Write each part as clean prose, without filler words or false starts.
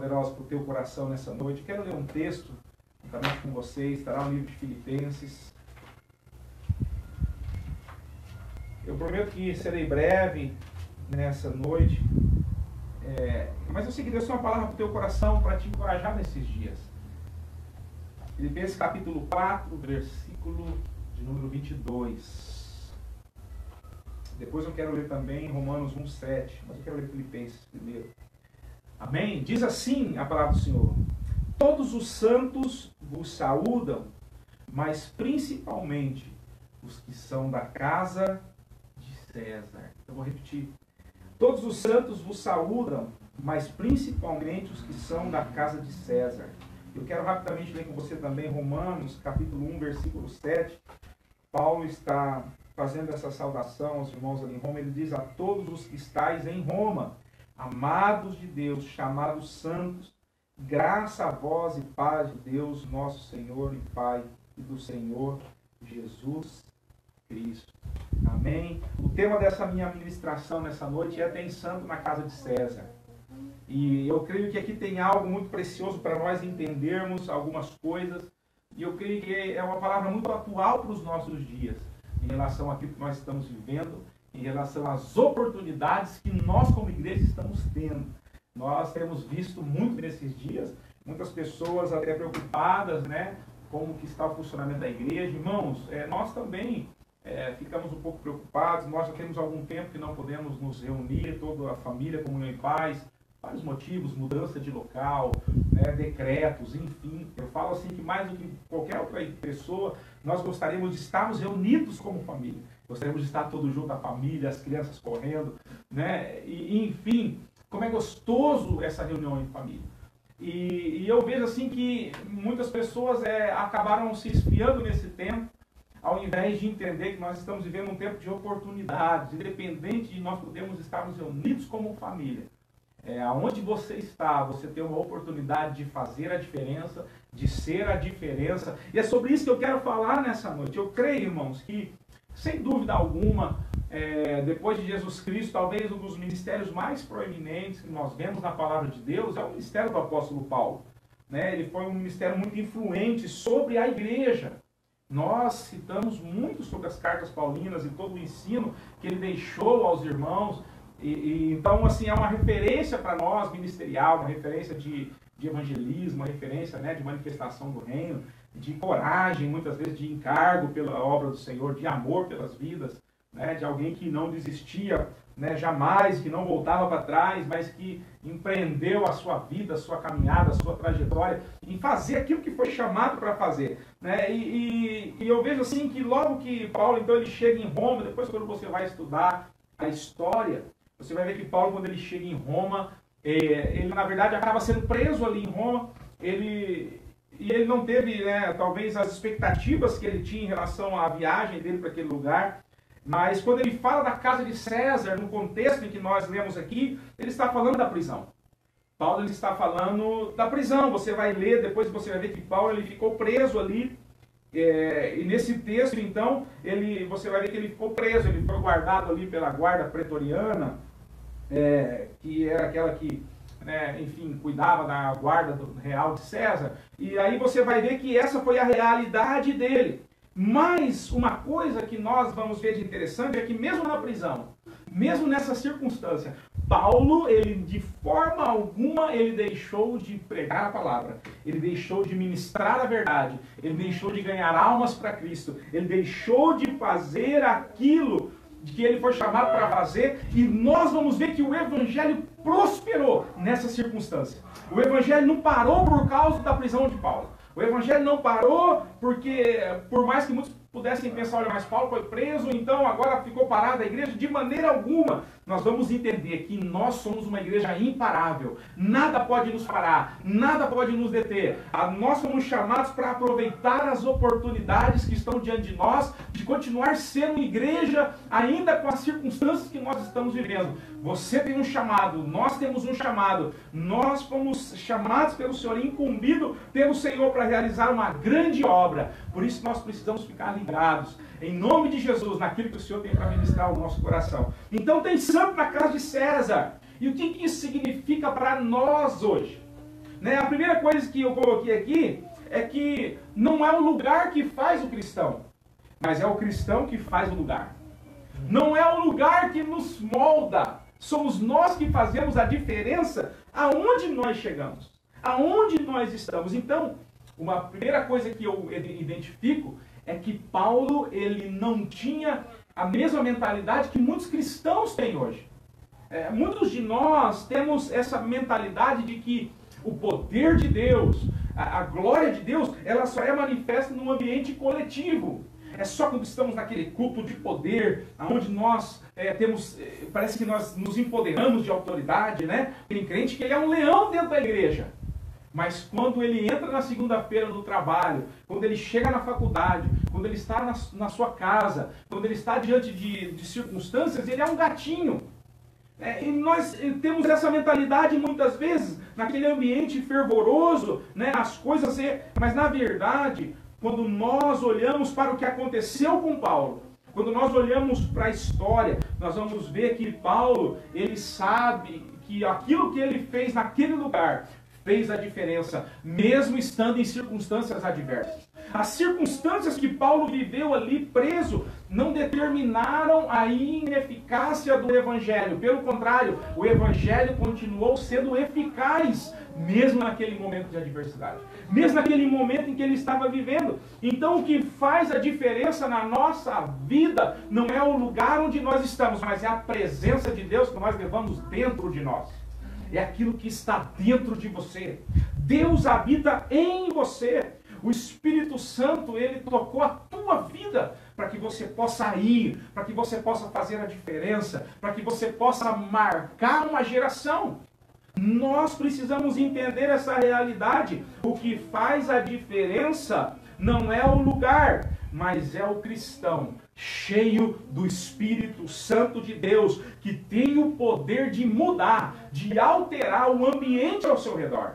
poderosa para o teu coração nessa noite. Quero ler um texto juntamente com vocês, estará no livro de Filipenses. Eu prometo que serei breve nessa noite, mas eu sei que Deus tem uma palavra para o teu coração para te encorajar nesses dias. Filipenses capítulo 4, versículo de número 22. Depois eu quero ler também Romanos 1,7, mas eu quero ler Filipenses primeiro. Amém? Diz assim a palavra do Senhor: todos os santos vos saúdam, mas principalmente os que são da casa de César. Eu vou repetir. Todos os santos vos saúdam, mas principalmente os que são da casa de César. Eu quero rapidamente ler com você também Romanos, capítulo 1, versículo 7. Paulo está fazendo essa saudação aos irmãos ali em Roma. Ele diz: a todos os que estáis em Roma, amados de Deus, chamados santos, graça a vós e paz de Deus, nosso Senhor e Pai, e do Senhor Jesus Cristo. Amém? O tema dessa minha ministração nessa noite é pensando na casa de César. E eu creio que aqui tem algo muito precioso para nós entendermos algumas coisas. E eu creio que é uma palavra muito atual para os nossos dias, em relação àquilo que nós estamos vivendo, em relação às oportunidades que nós como igreja estamos tendo. Nós temos visto muito nesses dias, muitas pessoas até preocupadas, né, como que está o funcionamento da igreja. Irmãos, nós também ficamos um pouco preocupados. Nós já temos algum tempo que não podemos nos reunir, toda a família, comunhão e paz, vários motivos, mudança de local, né, decretos, enfim. Eu falo assim que mais do que qualquer outra pessoa, nós gostaríamos de estarmos reunidos como família. Gostaríamos de estar todos juntos, a família, as crianças correndo, né? E enfim, como é gostoso essa reunião em família. E eu vejo assim que muitas pessoas acabaram se esfriando nesse tempo, ao invés de entender que nós estamos vivendo um tempo de oportunidades, independente de nós podermos estarmos reunidos como família. Aonde você está, você tem uma oportunidade de fazer a diferença, de ser a diferença. E é sobre isso que eu quero falar nessa noite. Eu creio, irmãos, que, sem dúvida alguma, depois de Jesus Cristo, talvez um dos ministérios mais proeminentes que nós vemos na palavra de Deus é o ministério do apóstolo Paulo. Né? Ele foi um ministério muito influente sobre a igreja. Nós citamos muito sobre as cartas paulinas e todo o ensino que ele deixou aos irmãos. Então, assim, é uma referência para nós ministerial, uma referência de evangelismo, uma referência, né, de manifestação do reino, de coragem, muitas vezes de encargo pela obra do Senhor, de amor pelas vidas, né, de alguém que não desistia, né, jamais, que não voltava para trás, mas que empreendeu a sua vida, a sua caminhada, a sua trajetória em fazer aquilo que foi chamado para fazer. Né? E eu vejo assim que logo que Paulo, então, ele chega em Roma, depois quando você vai estudar a história, você vai ver que Paulo, quando ele chega em Roma, ele na verdade acaba sendo preso ali em Roma. Ele não teve, né, talvez as expectativas que ele tinha em relação à viagem dele para aquele lugar. Mas quando ele fala da casa de César, no contexto em que nós lemos aqui, ele está falando da prisão. Paulo ele está falando da prisão. Você vai ler, depois você vai ver que Paulo ele ficou preso ali. E nesse texto, então, você vai ver que ele ficou preso, ele foi guardado ali pela guarda pretoriana, que era aquela que, né, enfim, cuidava da guarda real de César. E aí você vai ver que essa foi a realidade dele. Mas uma coisa que nós vamos ver de interessante é que mesmo na prisão, mesmo nessa circunstância, Paulo, ele de forma alguma, ele deixou de pregar a palavra, ele deixou de ministrar a verdade, ele deixou de ganhar almas para Cristo, ele deixou de fazer aquilo de que ele foi chamado para fazer, e nós vamos ver que o evangelho prosperou nessa circunstância. O evangelho não parou por causa da prisão de Paulo. O evangelho não parou porque, por mais que muitos pudessem pensar, olha, mas Paulo foi preso, então agora ficou parada a igreja. De maneira alguma, nós vamos entender que nós somos uma igreja imparável. Nada pode nos parar, nada pode nos deter. Nós somos chamados para aproveitar as oportunidades que estão diante de nós, de continuar sendo igreja, ainda com as circunstâncias que nós estamos vivendo. Você tem um chamado, nós temos um chamado, nós fomos chamados pelo Senhor, incumbido pelo Senhor para realizar uma grande obra. Por isso nós precisamos ficar ligados, em nome de Jesus, naquilo que o Senhor tem para ministrar ao nosso coração. Então tem santo na casa de César. E o que isso significa para nós hoje? né? A primeira coisa que eu coloquei aqui é que não é o lugar que faz o cristão, mas é o cristão que faz o lugar. Não é o lugar que nos molda, somos nós que fazemos a diferença aonde nós chegamos, aonde nós estamos. Então, uma primeira coisa que eu identifico é que Paulo, ele não tinha a mesma mentalidade que muitos cristãos têm hoje. Muitos de nós temos essa mentalidade de que o poder de Deus, a glória de Deus, ela só é manifesta num ambiente coletivo. É só quando estamos naquele culto de poder, onde nós parece que nós nos empoderamos de autoridade, né? Tem crente que ele é um leão dentro da igreja. Mas quando ele entra na segunda-feira no trabalho, quando ele chega na faculdade, quando ele está na sua casa, quando ele está diante de circunstâncias, ele é um gatinho. E nós temos essa mentalidade muitas vezes, naquele ambiente fervoroso, né, as coisas, mas na verdade, quando nós olhamos para o que aconteceu com Paulo, quando nós olhamos para a história, nós vamos ver que Paulo, ele sabe que aquilo que ele fez naquele lugar fez a diferença, mesmo estando em circunstâncias adversas. As circunstâncias que Paulo viveu ali preso não determinaram a ineficácia do Evangelho. Pelo contrário, o Evangelho continuou sendo eficaz, mesmo naquele momento de adversidade. Mesmo naquele momento em que ele estava vivendo. Então o que faz a diferença na nossa vida não é o lugar onde nós estamos, mas é a presença de Deus que nós levamos dentro de nós. É aquilo que está dentro de você. Deus habita em você. O Espírito Santo, ele tocou a tua vida para que você possa ir, para que você possa fazer a diferença, para que você possa marcar uma geração. Nós precisamos entender essa realidade. O que faz a diferença não é o lugar, mas é o cristão cheio do Espírito Santo de Deus, que tem o poder de mudar, de alterar o ambiente ao seu redor.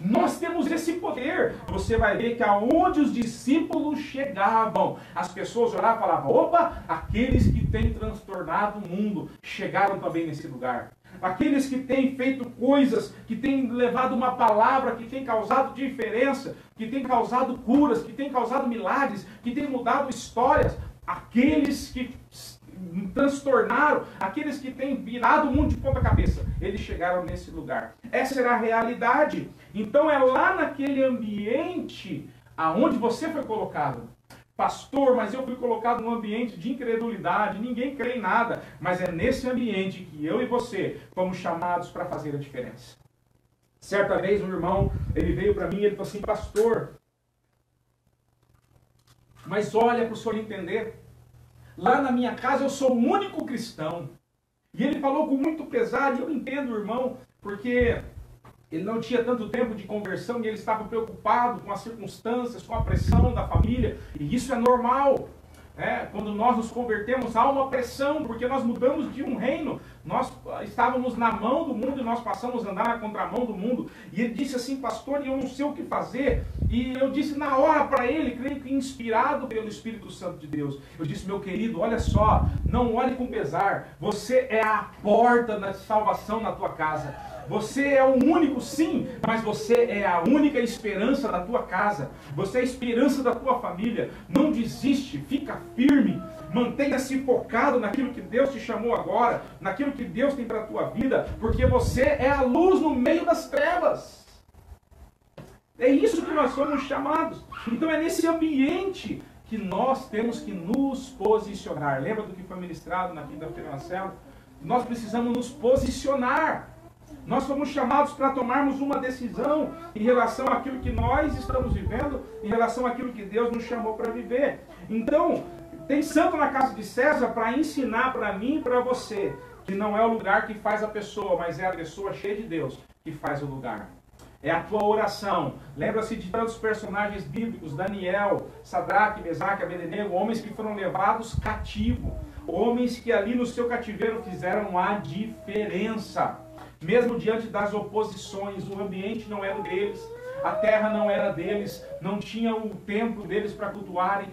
Nós temos esse poder. Você vai ver que aonde os discípulos chegavam, as pessoas oravam e falavam: opa, aqueles que têm transtornado o mundo chegaram também nesse lugar. Aqueles que têm feito coisas, que têm levado uma palavra, que têm causado diferença, que têm causado curas, que têm causado milagres, que têm mudado histórias, aqueles que transtornaram, aqueles que têm virado o mundo de ponta cabeça, eles chegaram nesse lugar. Essa era a realidade. Então é lá naquele ambiente aonde você foi colocado. Pastor, mas eu fui colocado num ambiente de incredulidade, ninguém crê em nada. Mas é nesse ambiente que eu e você fomos chamados para fazer a diferença. Certa vez um irmão, ele veio para mim e ele falou assim: pastor, mas olha para o senhor entender, lá na minha casa eu sou o único cristão. E ele falou com muito pesar, e eu entendo, irmão, porque ele não tinha tanto tempo de conversão e ele estava preocupado com as circunstâncias, com a pressão da família. E isso é normal. Quando nós nos convertemos, há uma pressão, porque nós mudamos de um reino. Nós estávamos na mão do mundo e nós passamos a andar na contramão do mundo. E ele disse assim: pastor, eu não sei o que fazer. E eu disse na hora para ele, creio que inspirado pelo Espírito Santo de Deus, eu disse: meu querido, olha só, não olhe com pesar. Você é a porta da salvação na tua casa. Você é o único, sim, mas você é a única esperança da tua casa. Você é a esperança da tua família. Não desiste, fica firme. Mantenha-se focado naquilo que Deus te chamou agora, naquilo que Deus tem para a tua vida, porque você é a luz no meio das trevas. É isso que nós somos chamados. Então é nesse ambiente que nós temos que nos posicionar. Lembra do que foi ministrado na quinta-feira na célula? Nós precisamos nos posicionar. Nós somos chamados para tomarmos uma decisão em relação àquilo que nós estamos vivendo, em relação àquilo que Deus nos chamou para viver. Então, tem santo na casa de César para ensinar para mim e para você que não é o lugar que faz a pessoa, mas é a pessoa cheia de Deus que faz o lugar. É a tua oração. Lembra-se de tantos personagens bíblicos: Daniel, Sadraque, Mesaque, Abednego, homens que foram levados cativos, homens que ali no seu cativeiro fizeram a diferença. Mesmo diante das oposições, o ambiente não era deles, a terra não era deles, não tinha o templo deles para cultuarem,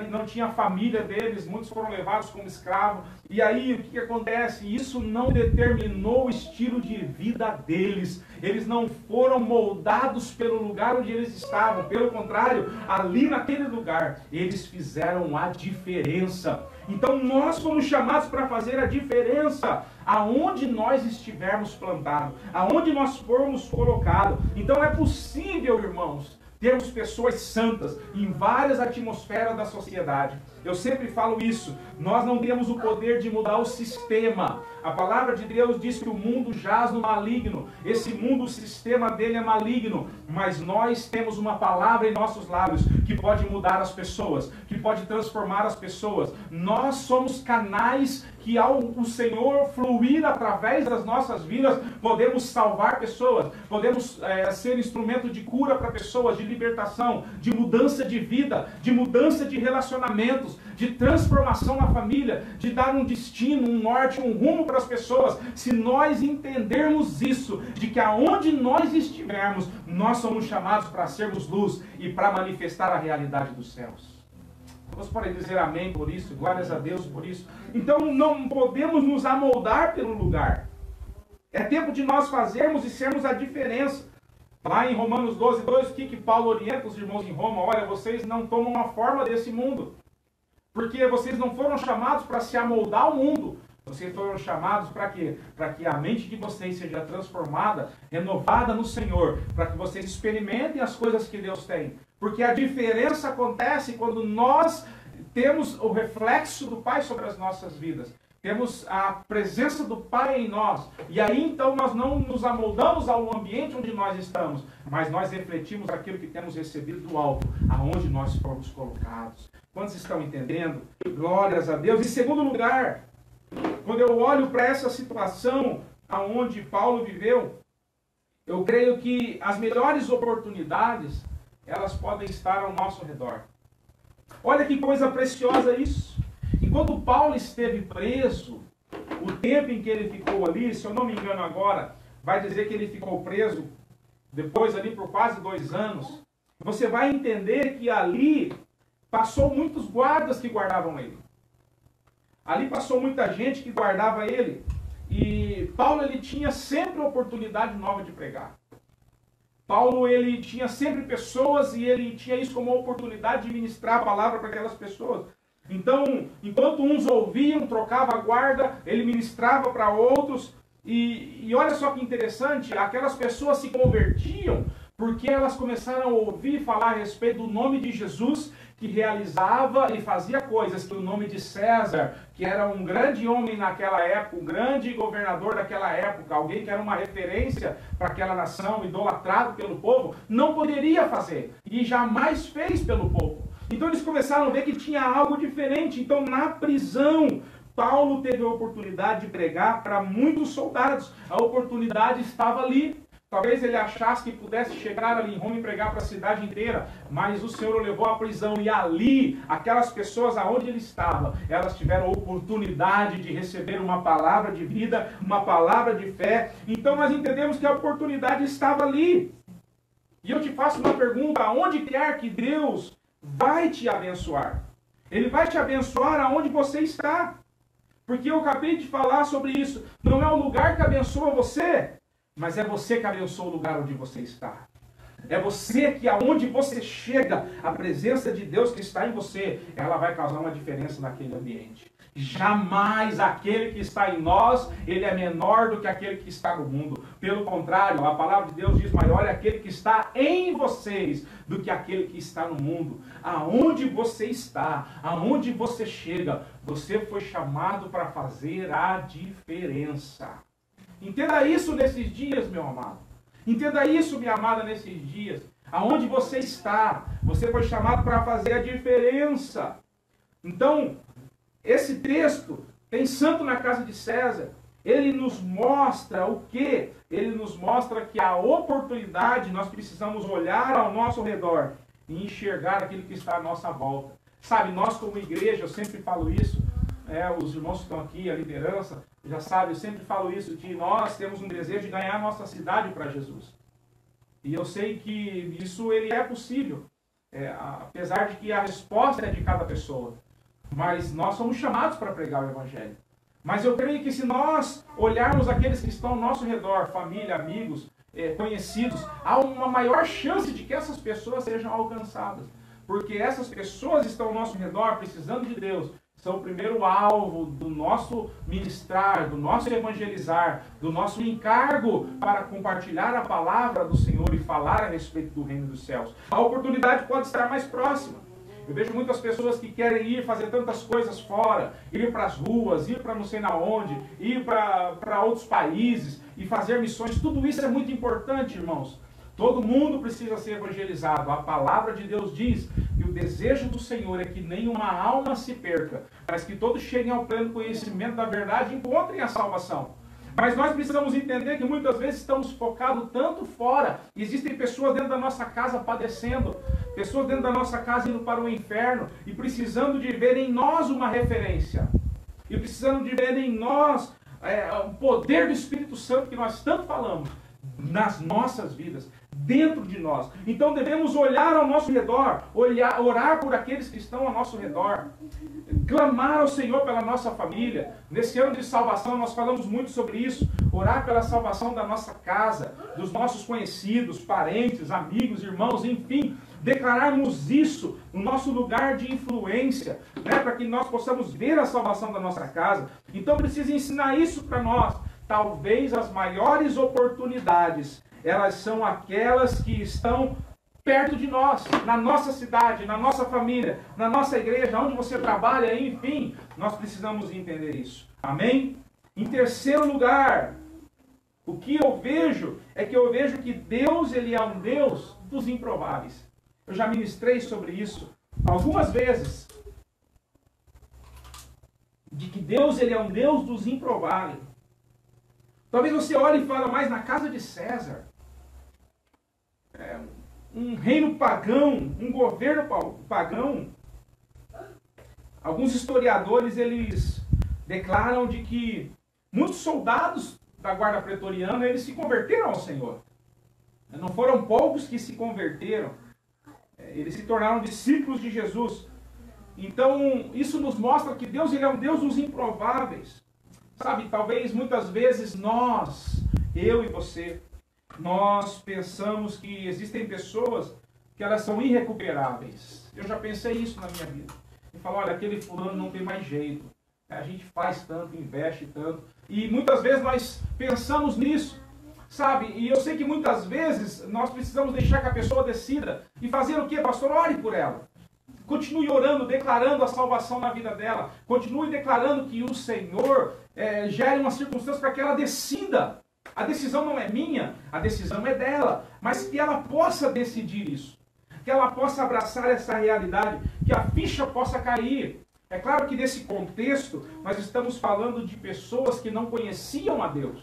não tinha a família deles, muitos foram levados como escravos. E aí o que acontece? Isso não determinou o estilo de vida deles. Eles não foram moldados pelo lugar onde eles estavam. Pelo contrário, ali naquele lugar, eles fizeram a diferença. Então nós fomos chamados para fazer a diferença aonde nós estivermos plantados, aonde nós formos colocados. Então é possível, irmãos, termos pessoas santas em várias atmosferas da sociedade. Eu sempre falo isso, nós não temos o poder de mudar o sistema. A palavra de Deus diz que o mundo jaz no maligno. Esse mundo, o sistema dele é maligno. Mas nós temos uma palavra em nossos lábios que pode mudar as pessoas, que pode transformar as pessoas. Nós somos canais que, ao o Senhor fluir através das nossas vidas, podemos salvar pessoas, podemos ser instrumento de cura para pessoas, de libertação, de mudança de vida, de mudança de relacionamentos, de transformação na família, de dar um destino, um norte, um rumo para as pessoas. Se nós entendermos isso, de que aonde nós estivermos, nós somos chamados para sermos luz e para manifestar a realidade dos céus. Você pode dizer amém por isso, glórias a Deus por isso. Então não podemos nos amoldar pelo lugar. É tempo de nós fazermos e sermos a diferença. Lá em Romanos 12:2, o que Paulo orienta os irmãos em Roma? Olha, vocês não tomam uma forma desse mundo. Porque vocês não foram chamados para se amoldar ao mundo. Vocês foram chamados para quê? Para que a mente de vocês seja transformada, renovada no Senhor. Para que vocês experimentem as coisas que Deus tem. Porque a diferença acontece quando nós temos o reflexo do Pai sobre as nossas vidas. Temos a presença do Pai em nós. E aí então nós não nos amoldamos ao ambiente onde nós estamos, mas nós refletimos aquilo que temos recebido do alto, aonde nós fomos colocados. Quantos estão entendendo? Glórias a Deus. Em segundo lugar, quando eu olho para essa situação aonde Paulo viveu, eu creio que as melhores oportunidades, elas podem estar ao nosso redor. Olha que coisa preciosa isso. Enquanto Paulo esteve preso, o tempo em que ele ficou ali, se eu não me engano agora, vai dizer que ele ficou preso depois ali por quase 2 anos. Você vai entender que ali passou muitos guardas que guardavam ele. Ali passou muita gente que guardava ele. E Paulo, ele tinha sempre oportunidade nova de pregar. Paulo, ele tinha sempre pessoas e ele tinha isso como uma oportunidade de ministrar a palavra para aquelas pessoas. Então, enquanto uns ouviam, trocava a guarda, ele ministrava para outros. E olha só que interessante, aquelas pessoas se convertiam porque elas começaram a ouvir falar a respeito do nome de Jesus, que realizava e fazia coisas que o nome de César, que era um grande homem naquela época, um grande governador daquela época, alguém que era uma referência para aquela nação, idolatrado pelo povo, não poderia fazer e jamais fez pelo povo. Então eles começaram a ver que tinha algo diferente. Então na prisão, Paulo teve a oportunidade de pregar para muitos soldados. A oportunidade estava ali. Talvez ele achasse que pudesse chegar ali em Roma e pregar para a cidade inteira, mas o Senhor o levou à prisão e ali, aquelas pessoas aonde ele estava, elas tiveram a oportunidade de receber uma palavra de vida, uma palavra de fé. Então nós entendemos que a oportunidade estava ali. E eu te faço uma pergunta, aonde quer que Deus vai te abençoar? Ele vai te abençoar aonde você está. Porque eu acabei de falar sobre isso. Não é o lugar que abençoa você, mas é você que abençoa o lugar onde você está. É você que, aonde você chega, a presença de Deus que está em você, ela vai causar uma diferença naquele ambiente. Jamais aquele que está em nós, ele é menor do que aquele que está no mundo. Pelo contrário, a palavra de Deus diz, maior é aquele que está em vocês do que aquele que está no mundo. Aonde você está, aonde você chega, você foi chamado para fazer a diferença. Entenda isso nesses dias, meu amado. Entenda isso, minha amada, nesses dias. Aonde você está, você foi chamado para fazer a diferença. Então, esse texto, pensando na casa de César, ele nos mostra o quê? Ele nos mostra que a oportunidade, nós precisamos olhar ao nosso redor e enxergar aquilo que está à nossa volta. Sabe, nós como igreja, eu sempre falo isso, os irmãos que estão aqui, a liderança, já sabe, eu sempre falo isso, que nós temos um desejo de ganhar a nossa cidade para Jesus. E eu sei que isso ele é possível, apesar de que a resposta é de cada pessoa. Mas nós somos chamados para pregar o Evangelho. Mas eu creio que se nós olharmos aqueles que estão ao nosso redor, família, amigos, conhecidos, há uma maior chance de que essas pessoas sejam alcançadas. Porque essas pessoas estão ao nosso redor precisando de Deus. São o primeiro alvo do nosso ministrar, do nosso evangelizar, do nosso encargo para compartilhar a palavra do Senhor e falar a respeito do reino dos céus. A oportunidade pode estar mais próxima. Eu vejo muitas pessoas que querem ir fazer tantas coisas fora, ir para as ruas, ir para não sei na onde, ir para outros países e fazer missões. Tudo isso é muito importante, irmãos. Todo mundo precisa ser evangelizado. A palavra de Deus diz que o desejo do Senhor é que nenhuma alma se perca, mas que todos cheguem ao pleno conhecimento da verdade e encontrem a salvação. Mas nós precisamos entender que muitas vezes estamos focados tanto fora. Existem pessoas dentro da nossa casa padecendo, pessoas dentro da nossa casa indo para o inferno e precisando de ver em nós uma referência. E precisando de ver em nós o poder do Espírito Santo que nós tanto falamos nas nossas vidas, dentro de nós. Então devemos olhar ao nosso redor, orar por aqueles que estão ao nosso redor, clamar ao Senhor pela nossa família. Nesse ano de salvação nós falamos muito sobre isso, orar pela salvação da nossa casa, dos nossos conhecidos, parentes, amigos, irmãos, enfim, declararmos isso no nosso lugar de influência, para que nós possamos ver a salvação da nossa casa. Então precisa ensinar isso para nós. Talvez as maiores oportunidades, elas são aquelas que estão perto de nós, na nossa cidade, na nossa família, na nossa igreja, onde você trabalha, enfim, nós precisamos entender isso. Amém? Em terceiro lugar, o que eu vejo é que eu vejo que Deus, ele é um Deus dos improváveis. Eu já ministrei sobre isso algumas vezes, de que Deus, ele é um Deus dos improváveis. Talvez você olhe e fale, mas na casa de César, um reino pagão, um governo pagão, alguns historiadores eles declaram de que muitos soldados da guarda pretoriana eles se converteram ao Senhor. Não foram poucos que se converteram, eles se tornaram discípulos de Jesus. Então isso nos mostra que Deus, ele é um Deus dos improváveis. Sabe, talvez muitas vezes nós, eu e você, nós pensamos que existem pessoas que elas são irrecuperáveis. Eu já pensei isso na minha vida. Eu falo, olha, aquele fulano não tem mais jeito. A gente faz tanto, investe tanto. E muitas vezes nós pensamos nisso, sabe? E eu sei que muitas vezes nós precisamos deixar que a pessoa decida. E fazer o quê, pastor? Ore por ela. Continue orando, declarando a salvação na vida dela. Continue declarando que o Senhor gere uma circunstância para que ela decida. A decisão não é minha, a decisão é dela. Mas que ela possa decidir isso. Que ela possa abraçar essa realidade. Que a ficha possa cair. É claro que nesse contexto nós estamos falando de pessoas que não conheciam a Deus.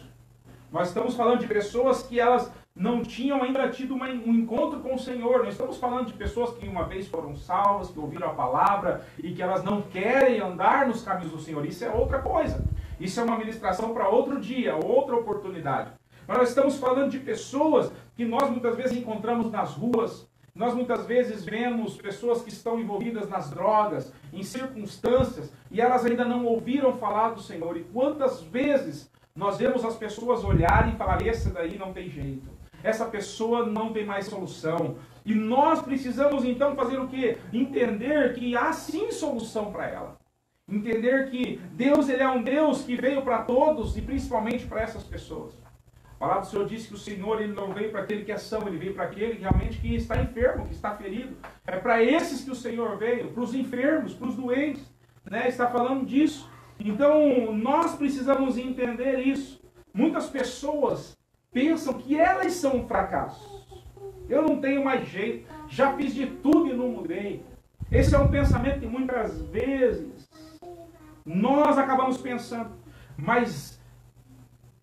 Nós estamos falando de pessoas que elas não tinham ainda tido um encontro com o Senhor. Nós estamos falando de pessoas que uma vez foram salvas, que ouviram a palavra e que elas não querem andar nos caminhos do Senhor. Isso é outra coisa. Isso é uma ministração para outro dia, outra oportunidade. Mas nós estamos falando de pessoas que nós muitas vezes encontramos nas ruas. Nós muitas vezes vemos pessoas que estão envolvidas nas drogas, em circunstâncias, e elas ainda não ouviram falar do Senhor. E quantas vezes nós vemos as pessoas olharem e falar, esse daí não tem jeito. Essa pessoa não tem mais solução. E nós precisamos então fazer o quê? Entender que há sim solução para ela. Entender que Deus, ele é um Deus que veio para todos e principalmente para essas pessoas. A palavra do Senhor diz que o Senhor, ele não veio para aquele que é são, ele veio para aquele que realmente que está enfermo, que está ferido. É para esses que o Senhor veio, para os enfermos, para os doentes. Está falando disso. Então, nós precisamos entender isso. Muitas pessoas pensam que elas são um fracasso. Eu não tenho mais jeito, já fiz de tudo e não mudei. Esse é um pensamento que muitas vezes nós acabamos pensando. Mas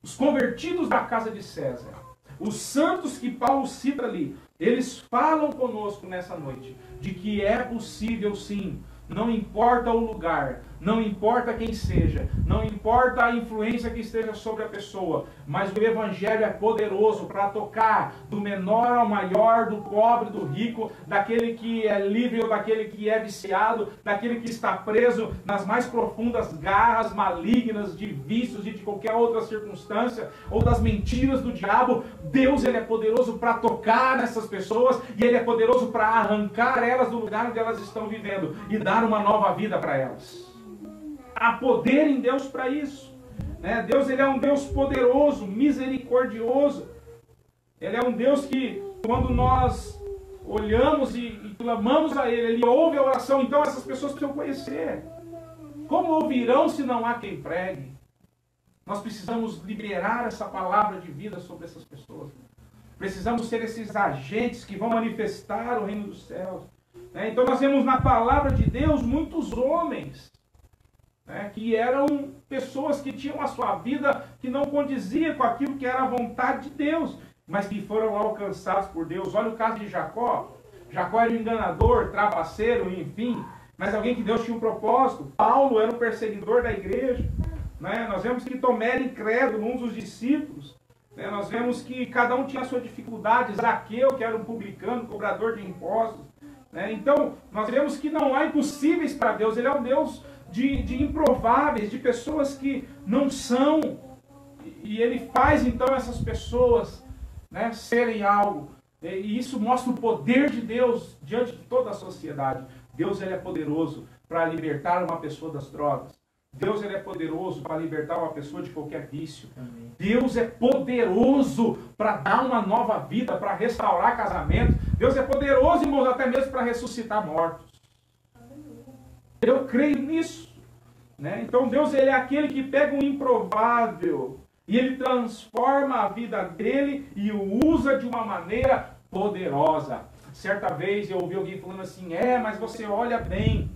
os convertidos da casa de César, os santos que Paulo cita ali, eles falam conosco nessa noite de que é possível sim Não importa o lugar, não importa quem seja, não importa a influência que esteja sobre a pessoa, mas o Evangelho é poderoso para tocar do menor ao maior, do pobre, do rico, daquele que é livre ou daquele que é viciado, daquele que está preso nas mais profundas garras malignas de vícios e de qualquer outra circunstância, ou das mentiras do diabo. Deus, ele é poderoso para tocar nessas pessoas, e ele é poderoso para arrancar elas do lugar onde elas estão vivendo e dar uma nova vida para elas. Há poder em Deus para isso, né? Deus, ele é um Deus poderoso, misericordioso. Ele é um Deus que, quando nós olhamos e clamamos a Ele ouve a oração. Então essas pessoas precisam conhecer. Como ouvirão se não há quem pregue? Nós precisamos liberar essa palavra de vida sobre essas pessoas. Precisamos ser esses agentes que vão manifestar o reino dos céus. Então nós vemos na palavra de Deus muitos homens, que eram pessoas que tinham a sua vida que não condizia com aquilo que era a vontade de Deus, mas que foram alcançados por Deus. Olha o caso de Jacó. Jacó era um enganador, trapaceiro, enfim, mas alguém que Deus tinha um propósito. Paulo era um perseguidor da igreja. Nós vemos que Tomé era incrédulo, um dos discípulos. Nós vemos que cada um tinha a sua dificuldade. Zaqueu, que era um publicano, cobrador de impostos. Então, nós vemos que não há impossíveis para Deus. Ele é um Deus de improváveis, de pessoas que não são. E Ele faz, então, essas pessoas serem algo. E isso mostra o poder de Deus diante de toda a sociedade. Deus, ele é poderoso para libertar uma pessoa das drogas. Deus, ele é poderoso para libertar uma pessoa de qualquer vício. Amém. Deus é poderoso para dar uma nova vida, para restaurar casamento. Deus é poderoso, irmãos, até mesmo para ressuscitar mortos. Eu creio nisso. Então Deus, ele é aquele que pega um improvável e ele transforma a vida dele e o usa de uma maneira poderosa. Certa vez eu ouvi alguém falando assim, mas você olha bem.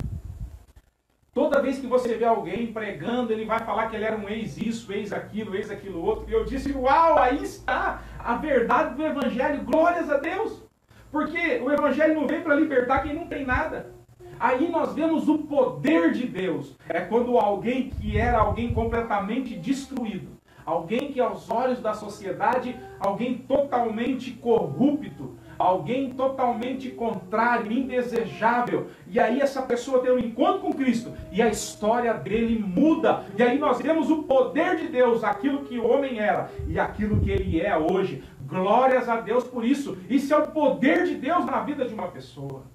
Toda vez que você vê alguém pregando, ele vai falar que ele era um ex isso, ex aquilo outro. E eu disse, uau, aí está a verdade do Evangelho, glórias a Deus. Porque o Evangelho não veio para libertar quem não tem nada. Aí nós vemos o poder de Deus. É quando alguém que era alguém completamente destruído, alguém que aos olhos da sociedade, alguém totalmente corrupto, alguém totalmente contrário, indesejável. E aí essa pessoa tem um encontro com Cristo e a história dele muda. E aí nós vemos o poder de Deus, aquilo que o homem era e aquilo que ele é hoje. Glórias a Deus por isso. Isso é o poder de Deus na vida de uma pessoa.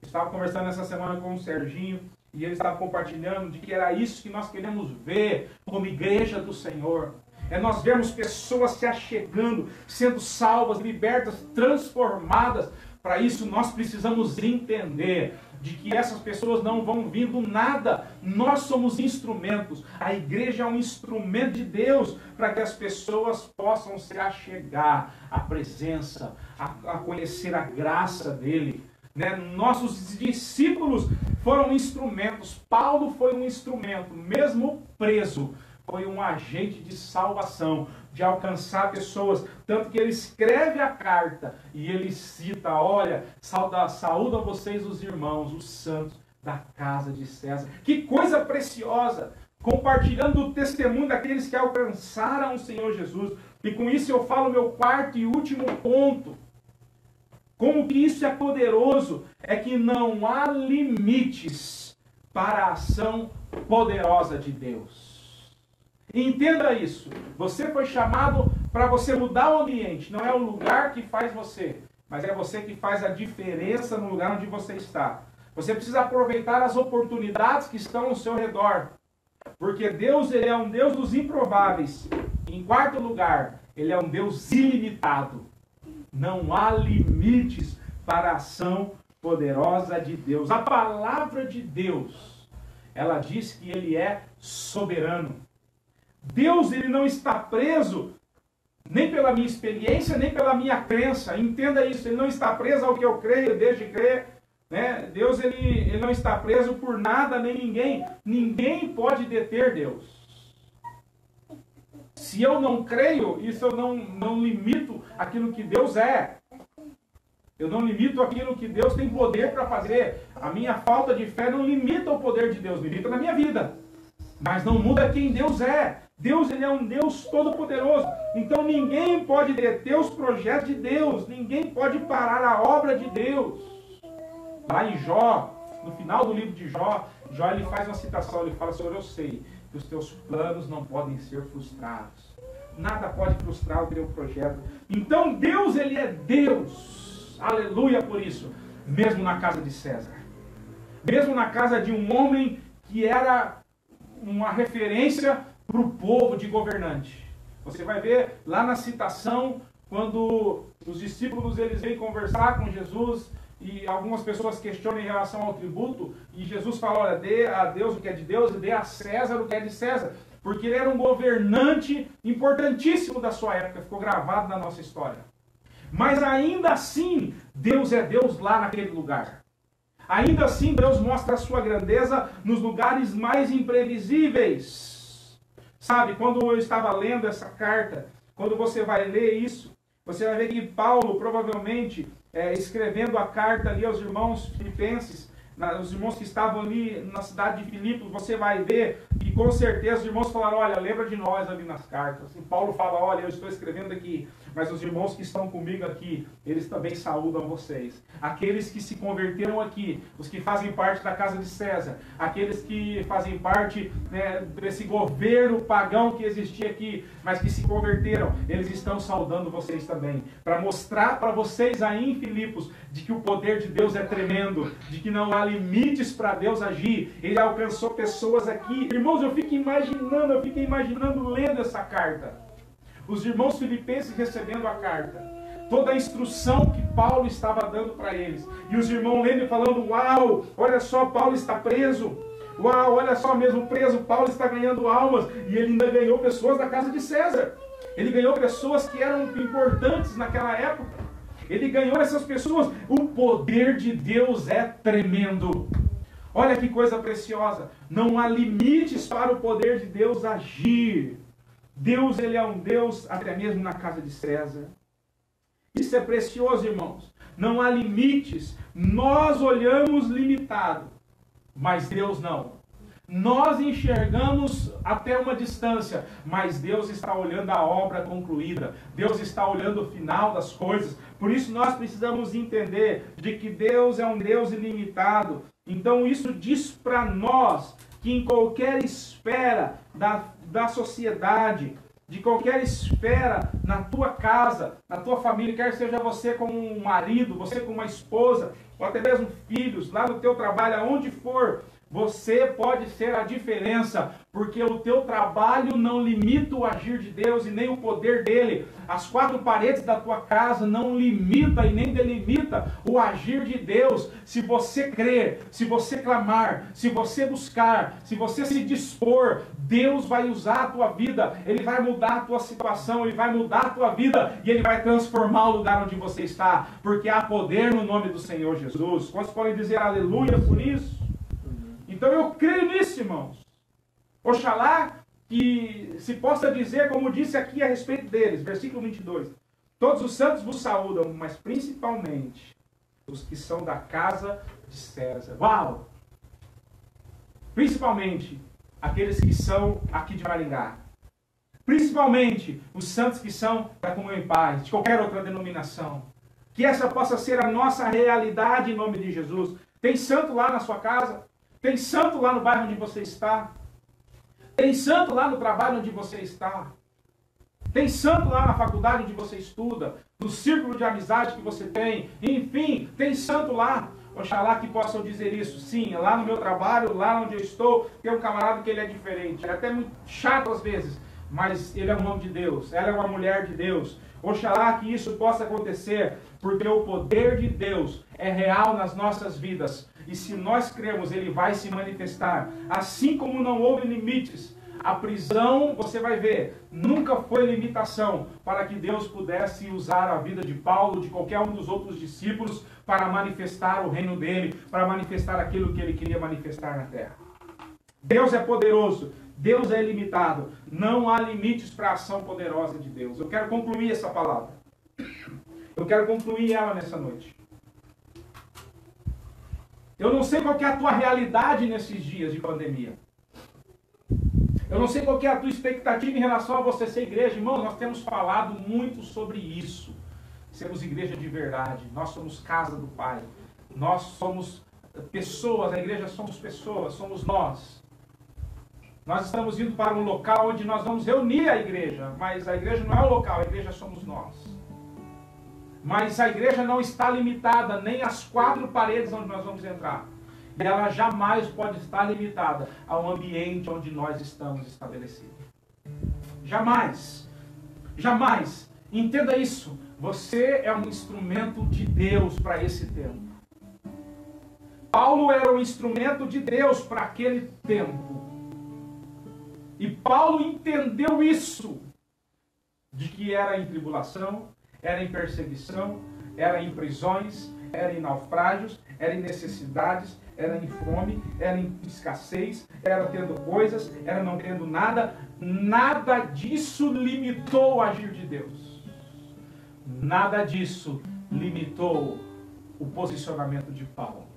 Eu estava conversando essa semana com o Serginho e ele estava compartilhando de que era isso que nós queremos ver como igreja do Senhor. Nós vemos pessoas se achegando, sendo salvas, libertas, transformadas. Para isso nós precisamos entender de que essas pessoas não vão vir do nada. Nós somos instrumentos. A igreja é um instrumento de Deus para que as pessoas possam se achegar à presença, a conhecer a graça dele. Nossos discípulos foram instrumentos. Paulo foi um instrumento, mesmo preso. Foi um agente de salvação, de alcançar pessoas. Tanto que ele escreve a carta e ele cita, olha, saúda vocês os irmãos, os santos da casa de César. Que coisa preciosa! Compartilhando o testemunho daqueles que alcançaram o Senhor Jesus. E com isso eu falo meu quarto e último ponto. Como que isso é poderoso, é que não há limites para a ação poderosa de Deus. Entenda isso. Você foi chamado para você mudar o ambiente. Não é o lugar que faz você, mas é você que faz a diferença no lugar onde você está. Você precisa aproveitar as oportunidades que estão ao seu redor. Porque Deus, ele é um Deus dos improváveis. Em quarto lugar, ele é um Deus ilimitado. Não há limites para a ação poderosa de Deus. A palavra de Deus, ela diz que ele é soberano. Deus, ele não está preso nem pela minha experiência, nem pela minha crença. Entenda isso, ele não está preso ao que eu creio, deixe de crer. Deus, ele não está preso por nada, nem ninguém. Ninguém pode deter Deus. Se eu não creio, isso eu não limito aquilo que Deus é. Eu não limito aquilo que Deus tem poder para fazer. A minha falta de fé não limita o poder de Deus, limita na minha vida. Mas não muda quem Deus é. Deus, ele é um Deus todo-poderoso. Então ninguém pode deter os projetos de Deus. Ninguém pode parar a obra de Deus. Lá em Jó, no final do livro de Jó, Jó ele faz uma citação, ele fala: Senhor, eu sei que os teus planos não podem ser frustrados. Nada pode frustrar o teu projeto. Então Deus, ele é Deus. Aleluia por isso. Mesmo na casa de César. Mesmo na casa de um homem que era uma referência para o povo de governante. Você vai ver lá na citação, quando os discípulos eles vêm conversar com Jesus e algumas pessoas questionam em relação ao tributo, e Jesus fala: olha, dê a Deus o que é de Deus e dê a César o que é de César. Porque ele era um governante importantíssimo da sua época, ficou gravado na nossa história. Mas ainda assim, Deus é Deus lá naquele lugar. Ainda assim, Deus mostra a sua grandeza nos lugares mais imprevisíveis. Sabe, quando eu estava lendo essa carta, quando você vai ler isso, você vai ver que Paulo, provavelmente, escrevendo a carta ali aos irmãos filipenses, os irmãos que estavam ali na cidade de Filipos, você vai ver que com certeza os irmãos falaram: olha, lembra de nós ali nas cartas. E Paulo fala: olha, eu estou escrevendo aqui, mas os irmãos que estão comigo aqui, eles também saúdam vocês. Aqueles que se converteram aqui, os que fazem parte da casa de César, aqueles que fazem parte, né, desse governo pagão que existia aqui, mas que se converteram, eles estão saudando vocês também, para mostrar para vocês aí em Filipos de que o poder de Deus é tremendo, de que não há limites para Deus agir. Ele alcançou pessoas aqui. Irmãos, eu fiquei imaginando lendo essa carta. Os irmãos filipenses recebendo a carta. Toda a instrução que Paulo estava dando para eles. E os irmãos lendo e falando: uau, olha só, Paulo está preso. Uau, olha só, mesmo preso, Paulo está ganhando almas. E ele ainda ganhou pessoas da casa de César. Ele ganhou pessoas que eram importantes naquela época. Ele ganhou essas pessoas. O poder de Deus é tremendo. Olha que coisa preciosa. Não há limites para o poder de Deus agir. Deus, ele é um Deus até mesmo na casa de César. Isso é precioso, irmãos. Não há limites. Nós olhamos limitado, mas Deus não. Nós enxergamos até uma distância, mas Deus está olhando a obra concluída. Deus está olhando o final das coisas. Por isso nós precisamos entender de que Deus é um Deus ilimitado. Então isso diz para nós que em qualquer esfera da sociedade, de qualquer esfera na tua casa, na tua família, quer seja você como um marido, você como uma esposa, ou até mesmo filhos, lá no teu trabalho, aonde for, você pode ser a diferença, porque o teu trabalho não limita o agir de Deus e nem o poder dele. As quatro paredes da tua casa não limita e nem delimita o agir de Deus. Se você crer, se você clamar, se você buscar, se você se dispor, Deus vai usar a tua vida, Ele vai mudar a tua situação, Ele vai mudar a tua vida e Ele vai transformar o lugar onde você está, porque há poder no nome do Senhor Jesus. Quantos podem dizer aleluia por isso? Então eu creio nisso, irmãos. Oxalá que se possa dizer, como disse aqui a respeito deles, versículo 22. Todos os santos vos saúdam, mas principalmente os que são da casa de César. Uau! Principalmente aqueles que são aqui de Maringá. Principalmente os santos que são da Comunhão em Paz, de qualquer outra denominação. Que essa possa ser a nossa realidade em nome de Jesus. Tem santo lá na sua casa? Tem santo lá no bairro onde você está? Tem santo lá no trabalho onde você está? Tem santo lá na faculdade onde você estuda? No círculo de amizade que você tem? Enfim, tem santo lá. Oxalá que possam dizer isso. Sim, lá no meu trabalho, lá onde eu estou, tem um camarada que ele é diferente. Ele é até muito chato às vezes, mas ele é um homem de Deus. Ela é uma mulher de Deus. Oxalá que isso possa acontecer, porque o poder de Deus é real nas nossas vidas. E se nós cremos, Ele vai se manifestar. Assim como não houve limites, a prisão, você vai ver, nunca foi limitação para que Deus pudesse usar a vida de Paulo, de qualquer um dos outros discípulos, para manifestar o reino dele, para manifestar aquilo que Ele queria manifestar na terra. Deus é poderoso, Deus é ilimitado. Não há limites para a ação poderosa de Deus. Eu quero concluir essa palavra. Eu quero concluir ela nessa noite. Eu não sei qual que é a tua realidade nesses dias de pandemia. Eu não sei qual que é a tua expectativa em relação a você ser igreja. Irmão, nós temos falado muito sobre isso. Sermos igreja de verdade. Nós somos casa do Pai. Nós somos pessoas, a igreja somos pessoas, somos nós. Nós estamos indo para um local onde nós vamos reunir a igreja, mas a igreja não é o local, a igreja somos nós. Mas a igreja não está limitada nem às 4 paredes onde nós vamos entrar. E ela jamais pode estar limitada ao ambiente onde nós estamos estabelecidos. Jamais. Jamais. Entenda isso. Você é um instrumento de Deus para esse tempo. Paulo era um instrumento de Deus para aquele tempo. E Paulo entendeu isso. De que era em tribulação, era em perseguição, era em prisões, era em naufrágios, era em necessidades, era em fome, era em escassez, era tendo coisas, era não tendo nada. Nada disso limitou o agir de Deus. Nada disso limitou o posicionamento de Paulo.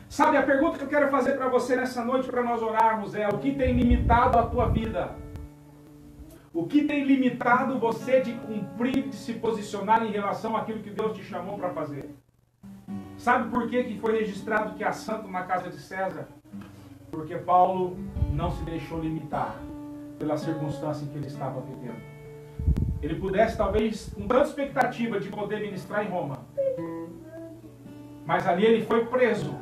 Sabe, a pergunta que eu quero fazer para você nessa noite, para nós orarmos, é: o que tem limitado a tua vida? O que tem limitado você de cumprir, de se posicionar em relação àquilo que Deus te chamou para fazer? Sabe por que foi registrado que há santo na casa de César? Porque Paulo não se deixou limitar pela circunstância em que ele estava vivendo. Ele pudesse, talvez, com tanta expectativa de poder ministrar em Roma. Mas ali ele foi preso.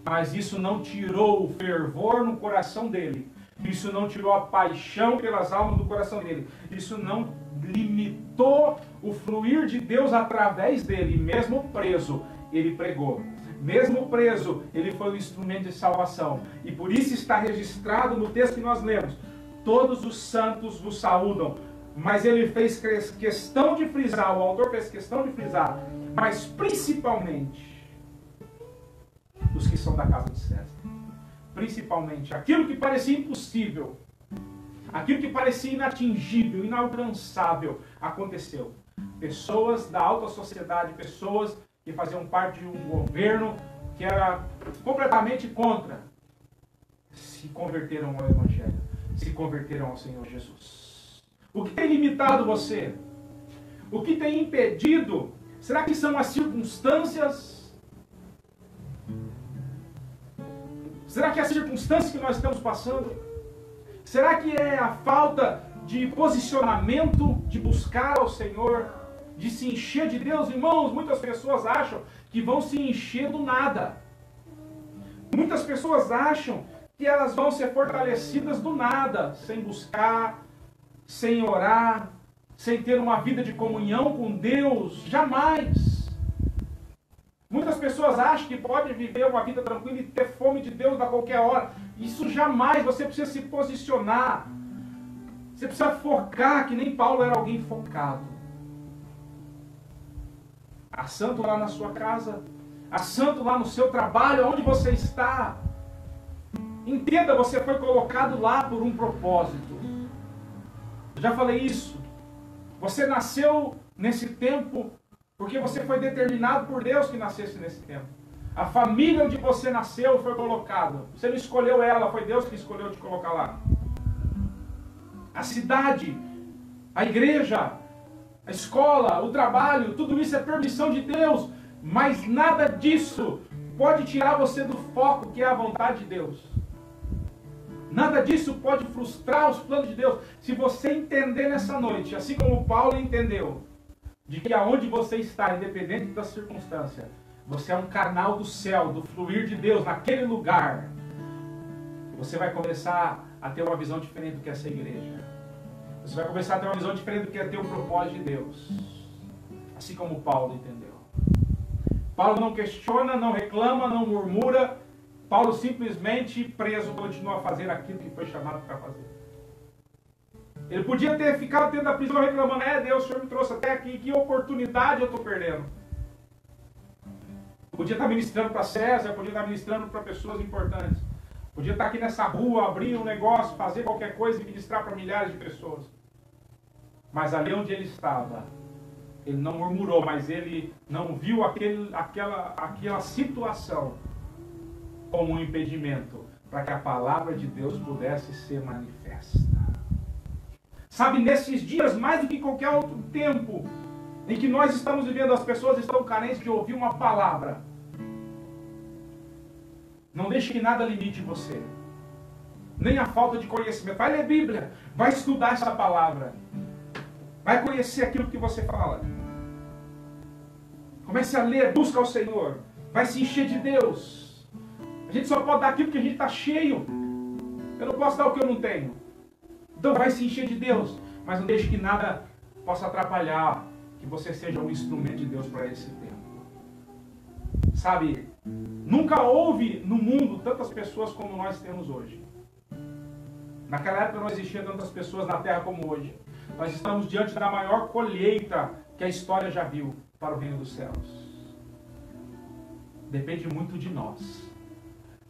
Mas isso não tirou o fervor no coração dele. Isso não tirou a paixão pelas almas do coração dele. Isso não limitou o fluir de Deus através dele. Mesmo preso, ele pregou. Mesmo preso, ele foi um instrumento de salvação. E por isso está registrado no texto que nós lemos: todos os santos vos saúdam. Mas ele fez questão de frisar, o autor fez questão de frisar, mas principalmente os que são da casa de César. Principalmente aquilo que parecia impossível, aquilo que parecia inatingível, inalcançável, aconteceu. Pessoas da alta sociedade, pessoas que faziam parte de um governo que era completamente contra, se converteram ao Evangelho, se converteram ao Senhor Jesus. O que tem limitado você? O que tem impedido? Será que são as circunstâncias? Será que é a circunstância que nós estamos passando? Será que é a falta de posicionamento, de buscar ao Senhor, de se encher de Deus? Irmãos, muitas pessoas acham que vão se encher do nada. Muitas pessoas acham que elas vão ser fortalecidas do nada, sem buscar, sem orar, sem ter uma vida de comunhão com Deus. Jamais. Muitas pessoas acham que pode viver uma vida tranquila e ter fome de Deus a qualquer hora. Isso jamais. Você precisa se posicionar. Você precisa focar, que nem Paulo era alguém focado. Há santo lá na sua casa. Há santo lá no seu trabalho, onde você está. Entenda, você foi colocado lá por um propósito. Eu já falei isso. Você nasceu nesse tempo porque você foi determinado por Deus que nascesse nesse tempo. A família onde você nasceu foi colocada. Você não escolheu ela, foi Deus que escolheu te colocar lá. A cidade, a igreja, a escola, o trabalho, tudo isso é permissão de Deus. Mas nada disso pode tirar você do foco que é a vontade de Deus. Nada disso pode frustrar os planos de Deus. Se você entender nessa noite, assim como Paulo entendeu, de que aonde você está, independente da circunstância, você é um canal do céu, do fluir de Deus naquele lugar, você vai começar a ter uma visão diferente do que é essa igreja. Você vai começar a ter uma visão diferente do que é ter o propósito de Deus. Assim como Paulo entendeu. Paulo não questiona, não reclama, não murmura. Paulo simplesmente, preso, continua a fazer aquilo que foi chamado para fazer. Ele podia ter ficado dentro da prisão reclamando: Deus, o Senhor me trouxe até aqui, que oportunidade eu estou perdendo. Podia estar ministrando para César, podia estar ministrando para pessoas importantes. Podia estar aqui nessa rua, abrir um negócio, fazer qualquer coisa e ministrar para milhares de pessoas. Mas ali onde ele estava, ele não murmurou, mas ele não viu aquela situação como um impedimento para que a palavra de Deus pudesse ser manifesta. Sabe, nesses dias, mais do que qualquer outro tempo em que nós estamos vivendo, as pessoas estão carentes de ouvir uma palavra. Não deixe que nada limite você. Nem a falta de conhecimento. Vai ler Bíblia, vai estudar essa palavra. Vai conhecer aquilo que você fala. Comece a ler, busca o Senhor. Vai se encher de Deus. A gente só pode dar aquilo que a gente está cheio. Eu não posso dar o que eu não tenho. Então vai se encher de Deus. Mas não deixe que nada possa atrapalhar que você seja um instrumento de Deus para esse tempo. Sabe, nunca houve no mundo tantas pessoas como nós temos hoje. Naquela época não existiam tantas pessoas na terra como hoje. Nós estamos diante da maior colheita que a história já viu para o reino dos céus. Depende muito de nós.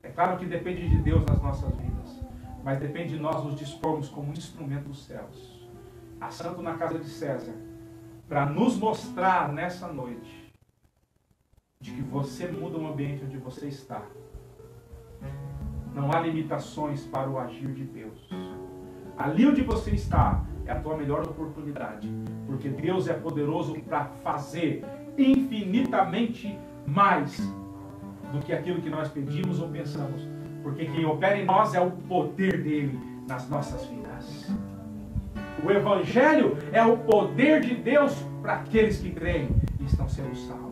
É claro que depende de Deus nas nossas vidas, mas depende de nós nos dispormos como instrumento dos céus, assando na casa de César, para nos mostrar nessa noite de que você muda o ambiente onde você está. Não há limitações para o agir de Deus. Ali onde você está é a tua melhor oportunidade, porque Deus é poderoso para fazer infinitamente mais do que aquilo que nós pedimos ou pensamos, porque quem opera em nós é o poder dele nas nossas vidas. O Evangelho é o poder de Deus para aqueles que creem e estão sendo salvos.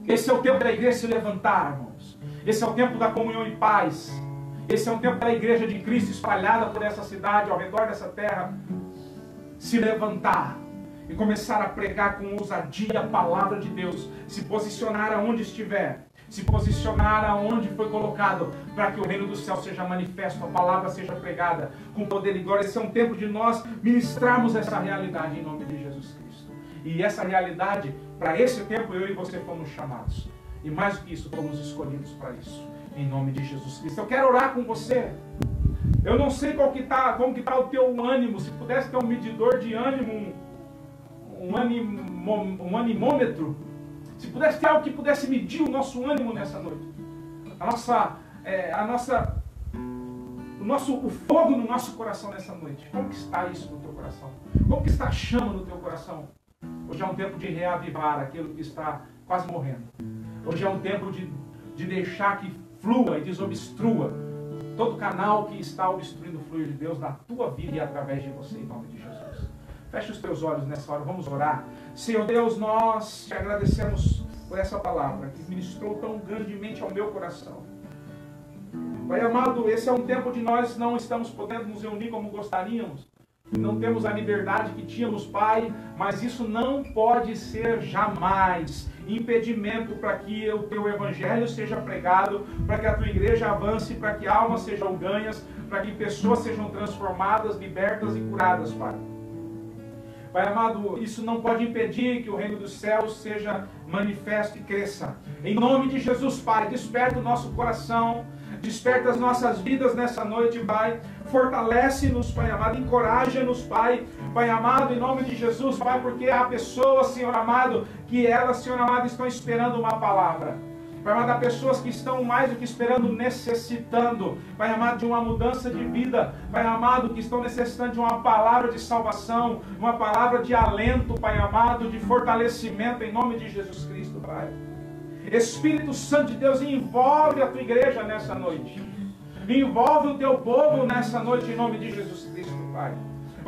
Esse é o tempo da igreja se levantar, irmãos. Esse é o tempo da comunhão e paz. Esse é o tempo da igreja de Cristo espalhada por essa cidade, ao redor dessa terra, se levantar e começar a pregar com ousadia a palavra de Deus, se posicionar aonde estiver, se posicionar aonde foi colocado, para que o reino do céu seja manifesto, a palavra seja pregada com poder e glória. Esse é um tempo de nós ministrarmos essa realidade em nome de Jesus Cristo. E essa realidade, para esse tempo, eu e você fomos chamados. E mais do que isso, fomos escolhidos para isso, em nome de Jesus Cristo. Eu quero orar com você. Eu não sei como que está o teu ânimo. Se pudesse ter um medidor de ânimo, um animômetro, se pudesse ter algo que pudesse medir o nosso ânimo nessa noite, o fogo no nosso coração nessa noite, como que está isso no teu coração? Como que está a chama no teu coração? Hoje é um tempo de reavivar aquilo que está quase morrendo. Hoje é um tempo de deixar que flua e desobstrua todo canal que está obstruindo o fluir de Deus na tua vida e através de você, em nome de Jesus. Feche os teus olhos nessa hora, vamos orar. Senhor Deus, nós te agradecemos por essa palavra que ministrou tão grandemente ao meu coração. Pai amado, esse é um tempo de nós não estamos podendo nos reunir como gostaríamos. Não temos a liberdade que tínhamos, Pai, mas isso não pode ser jamais impedimento para que o teu evangelho seja pregado, para que a tua igreja avance, para que almas sejam ganhas, para que pessoas sejam transformadas, libertas e curadas, Pai. Pai amado, isso não pode impedir que o reino dos céus seja manifesto e cresça. Em nome de Jesus, Pai, desperta o nosso coração, desperta as nossas vidas nessa noite, Pai. Fortalece-nos, Pai amado, encoraja-nos, Pai. Pai amado, em nome de Jesus, Pai, porque há pessoas, Senhor amado, que elas, Senhor amado, estão esperando uma palavra. Pai amado, há pessoas que estão mais do que esperando, necessitando, Pai amado, de uma mudança de vida. Pai amado, que estão necessitando de uma palavra de salvação, uma palavra de alento, Pai amado, de fortalecimento, em nome de Jesus Cristo, Pai. Espírito Santo de Deus, envolve a tua igreja nessa noite. Envolve o teu povo nessa noite, em nome de Jesus Cristo, Pai.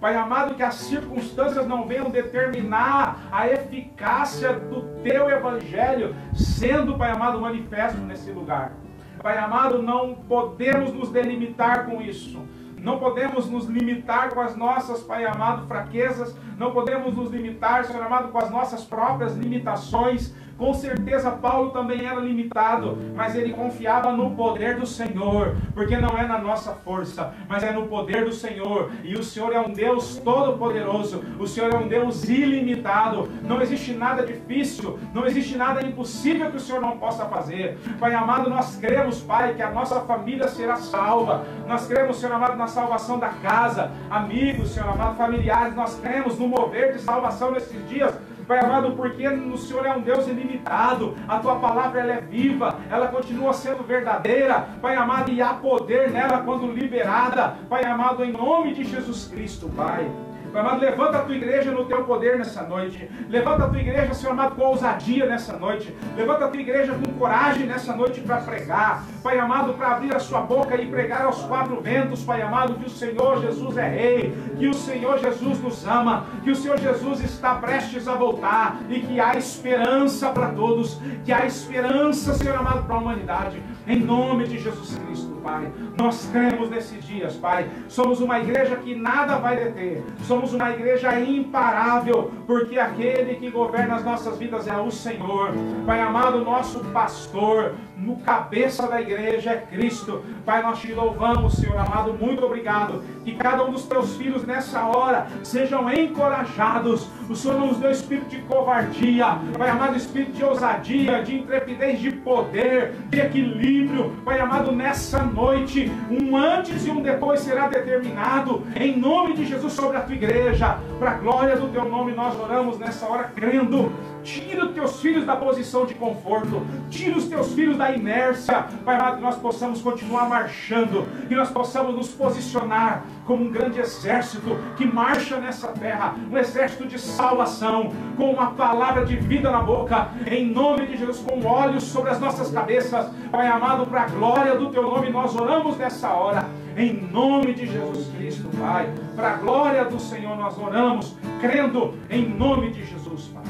Pai amado, que as circunstâncias não venham determinar a eficácia do teu evangelho sendo, Pai amado, manifesto nesse lugar. Pai amado, não podemos nos delimitar com isso. Não podemos nos limitar com as nossas, Pai amado, fraquezas. Não podemos nos limitar, Senhor amado, com as nossas próprias limitações. Com certeza Paulo também era limitado, mas ele confiava no poder do Senhor, porque não é na nossa força, mas é no poder do Senhor. E o Senhor é um Deus todo-poderoso, o Senhor é um Deus ilimitado. Não existe nada difícil, não existe nada impossível que o Senhor não possa fazer. Pai amado, nós cremos, Pai, que a nossa família será salva. Nós cremos, Senhor amado, na salvação da casa, amigos, Senhor amado, familiares. Nós cremos no mover de salvação nesses dias, Pai amado, porque o Senhor é um Deus ilimitado. A tua palavra ela é viva, ela continua sendo verdadeira, Pai amado, e há poder nela quando liberada, Pai amado, em nome de Jesus Cristo, Pai. Pai amado, levanta a tua igreja no teu poder nessa noite. Levanta a tua igreja, Senhor amado, com ousadia nessa noite. Levanta a tua igreja com coragem nessa noite para pregar. Pai amado, para abrir a sua boca e pregar aos quatro ventos, Pai amado, que o Senhor Jesus é Rei, que o Senhor Jesus nos ama, que o Senhor Jesus está prestes a voltar e que há esperança para todos, que há esperança, Senhor amado, para a humanidade. Em nome de Jesus Cristo, Pai. Nós cremos nesses dias, Pai. Somos uma igreja que nada vai deter. Somos uma igreja imparável, porque aquele que governa as nossas vidas é o Senhor. Pai amado, nosso pastor, no cabeça da igreja é Cristo. Pai, nós te louvamos, Senhor amado, muito obrigado. Que cada um dos teus filhos nessa hora sejam encorajados. O Senhor não nos deu espírito de covardia, Pai amado, espírito de ousadia, de intrepidez, de poder, de equilíbrio. Pai amado, nessa noite, um antes e um depois será determinado, em nome de Jesus, sobre a tua igreja. Para a glória do teu nome nós oramos nessa hora crendo. Tira os teus filhos da posição de conforto, tira os teus filhos da inércia, Pai amado, que nós possamos continuar marchando, que nós possamos nos posicionar como um grande exército que marcha nessa terra, um exército de salvação, com uma palavra de vida na boca, em nome de Jesus, com olhos sobre as nossas cabeças, Pai amado, para a glória do teu nome nós oramos nessa hora, em nome de Jesus Cristo, Pai, para a glória do Senhor nós oramos, crendo em nome de Jesus, Pai.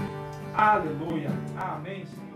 Aleluia. Amém, Senhor.